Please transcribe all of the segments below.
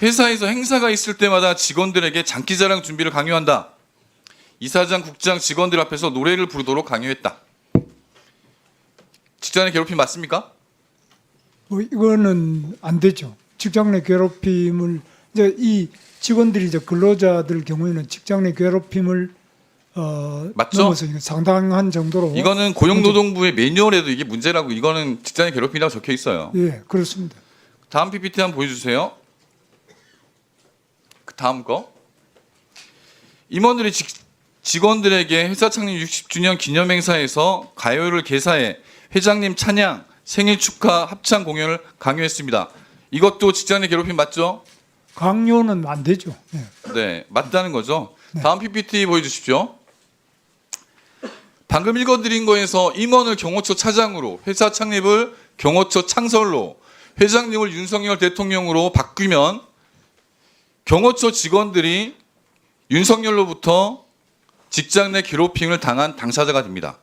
회사에서 행사가 있을 때마다 직원들에게 장기자랑 준비를 강요한다. 이사장, 국장, 직원들 앞에서 노래를 부르도록 강요했다. 직장 내 괴롭힘 맞습니까? 이거는 안 되죠. 직장 내 괴롭힘을 이제 이 직원들이 이제 근로자들 경우에는 직장 내 괴롭힘을 맞죠? 넘어서 상당한 정도로 이거는 고용노동부의 매뉴얼에도 이게 문제라고 이거는 직장 내 괴롭힘이라고 적혀 있어요. 예, 그렇습니다. 다음 PPT 한번 보여주세요. 그 다음 거. 임원들이 직원들에게 회사 창립 60주년 기념행사에서 가요를 개사해 회장님 찬양, 생일 축하 합창 공연을 강요했습니다. 이것도 직장 내 괴롭힘 맞죠? 강요는 안 되죠. 예. 네, 맞다는 거죠. 네. 다음 PPT 보여주십시오. 방금 읽어드린 거에서 임원을 경호처 차장으로, 회사 창립을 경호처 창설로, 회장님을 윤석열 대통령으로 바뀌면 경호처 직원들이 윤석열로부터 직장 내 괴롭힘을 당한 당사자가 됩니다.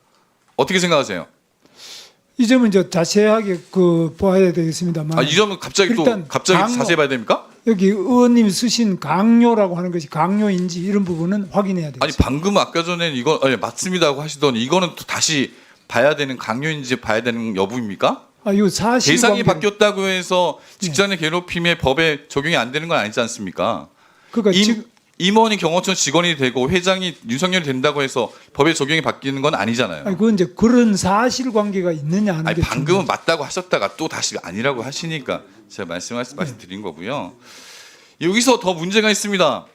어떻게 생각하세요? 이 점은 이제 자세하게 봐야 되겠습니다만. 이 점은 갑자기 일단 강요, 자세히 봐야 됩니까? 여기 의원님이 쓰신 강요라고 하는 것이 강요인지 이런 부분은 확인해야 되겠습니다. 아니 방금 아까 전에 이거 맞습니다고 하시더니 이거는 또 다시 봐야 되는 강요인지 봐야 되는 여부입니까? 이거 사실 대상이 바뀌었다고 해서 직장 내 괴롭힘의 법에 적용이 안 되는 건 아니지 않습니까? 그러니까 임원이 경호처 직원이 되고 회장이 윤석열이 된다고 해서 법의 적용이 바뀌는 건 아니잖아요. 그건 이제 그런 사실관계가 있느냐 하는 게 방금은 맞다고 하셨다가 또 다시 아니라고 하시니까 제가 말씀드린 거고요. 여기서 더 문제가 있습니다.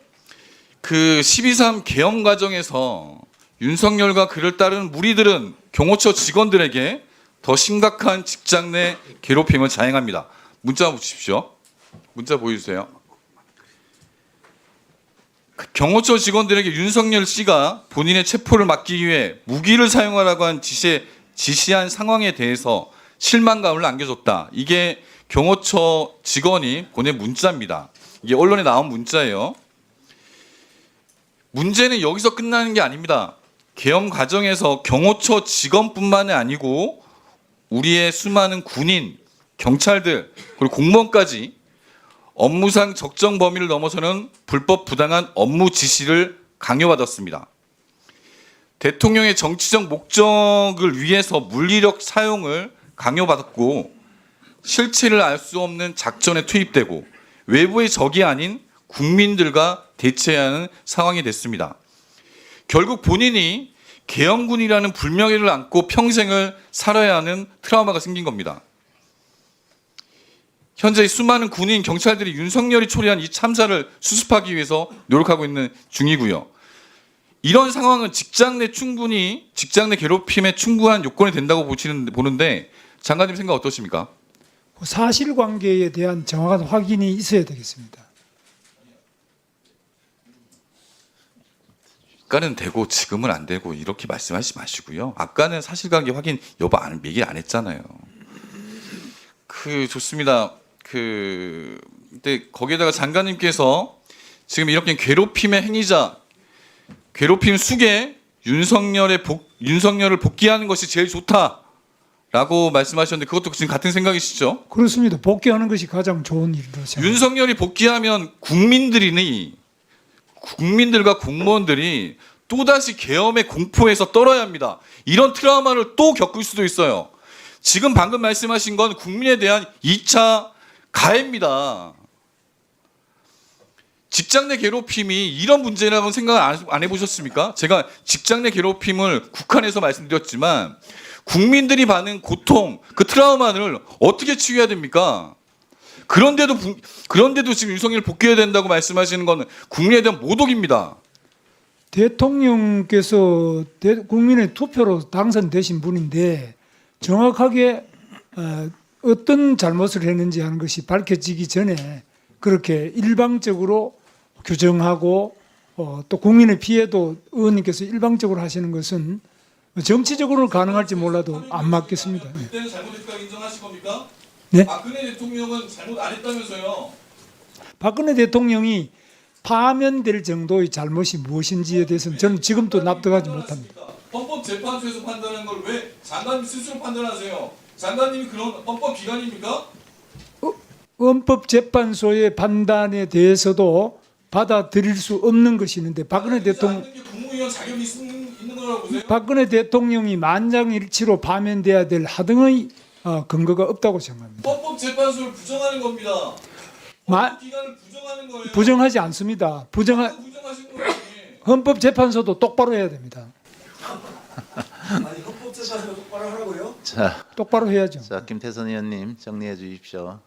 그 12.3 계엄 과정에서 윤석열과 그를 따르는 무리들은 경호처 직원들에게 더 심각한 직장 내 괴롭힘을 자행합니다. 문자 보십시오. 문자 보여주세요. 경호처 직원들에게 윤석열 씨가 본인의 체포를 막기 위해 무기를 사용하라고 한 지시한 상황에 대해서 실망감을 남겨줬다. 이게 경호처 직원이 보낸 문자입니다. 이게 언론에 나온 문자예요. 문제는 여기서 끝나는 게 아닙니다. 계엄 과정에서 경호처 직원뿐만이 아니고 우리의 수많은 군인, 경찰들 그리고 공무원까지 업무상 적정 범위를 넘어서는 불법 부당한 업무 지시를 강요받았습니다. 대통령의 정치적 목적을 위해서 물리력 사용을 강요받았고 실체를 알 수 없는 작전에 투입되고 외부의 적이 아닌 국민들과 대체해야 하는 상황이 됐습니다. 결국 본인이 계엄군이라는 불명예를 안고 평생을 살아야 하는 트라우마가 생긴 겁니다. 현재 수많은 군인, 경찰들이 윤석열이 초래한 이 참사를 수습하기 위해서 노력하고 있는 중이고요. 이런 상황은 직장 내 괴롭힘에 충분한 요건이 된다고 보는데 장관님 생각 어떠십니까? 사실관계에 대한 정확한 확인이 있어야 되겠습니다. 아까는 되고 지금은 안 되고 이렇게 말씀하시지 마시고요. 아까는 사실관계 확인 여부 얘기를 안 했잖아요. 좋습니다. 근데 거기에다가 장관님께서 지금 이렇게 괴롭힘의 행위자, 괴롭힘 숙에 윤석열을 복귀하는 것이 제일 좋다라고 말씀하셨는데 그것도 지금 같은 생각이시죠? 그렇습니다. 복귀하는 것이 가장 좋은 일이라고 생각합니다. 윤석열이 복귀하면 국민들과 공무원들이 또다시 계엄의 공포에서 떨어야 합니다. 이런 트라우마를 또 겪을 수도 있어요. 지금 방금 말씀하신 건 국민에 대한 2차 가해입니다. 직장 내 괴롭힘이 이런 문제라고 생각을 안 해보셨습니까? 제가 직장 내 괴롭힘을 국한해서 말씀드렸지만 국민들이 받는 고통, 그 트라우마를 어떻게 치유해야 됩니까? 그런데도 지금 윤석열 복귀해야 된다고 말씀하시는 건 국민에 대한 모독입니다. 대통령께서 국민의 투표로 당선되신 분인데 정확하게 어떤 잘못을 했는지 하는 것이 밝혀지기 전에 그렇게 일방적으로 규정하고 또 국민의 피해도 의원님께서 일방적으로 하시는 것은 정치적으로는 가능할지 몰라도 안 맞겠습니다. 그때는 잘못했다고 인정하실 겁니까? 네? 박근혜 대통령은 잘못 안 했다면서요. 박근혜 대통령이 파면될 정도의 잘못이 무엇인지에 대해서는 저는 지금도 납득하지 못합니다. 헌법재판소에서 판단한 걸 왜 장관님 스스로 판단하세요? 장관님이 그런 헌법 기관입니까? 헌법재판소의 판단에 대해서도 받아들일 수 없는 것이 있는데 박근혜 국무위원 자격이 있는 거라고 보세요? 박근혜 대통령이 만장일치로 파면돼야 될 하등의 근거가 없다고 생각합니다. 헌법재판소를 부정하는 겁니다. 기관을 부정하는 거예요. 부정하지 않습니다. 부정하신 거예요. 헌법재판소도 똑바로 해야 됩니다. 아니 헌법재판소 똑바로 하라고요? 자, 똑바로 해야죠. 김태선 의원님 정리해 주십시오.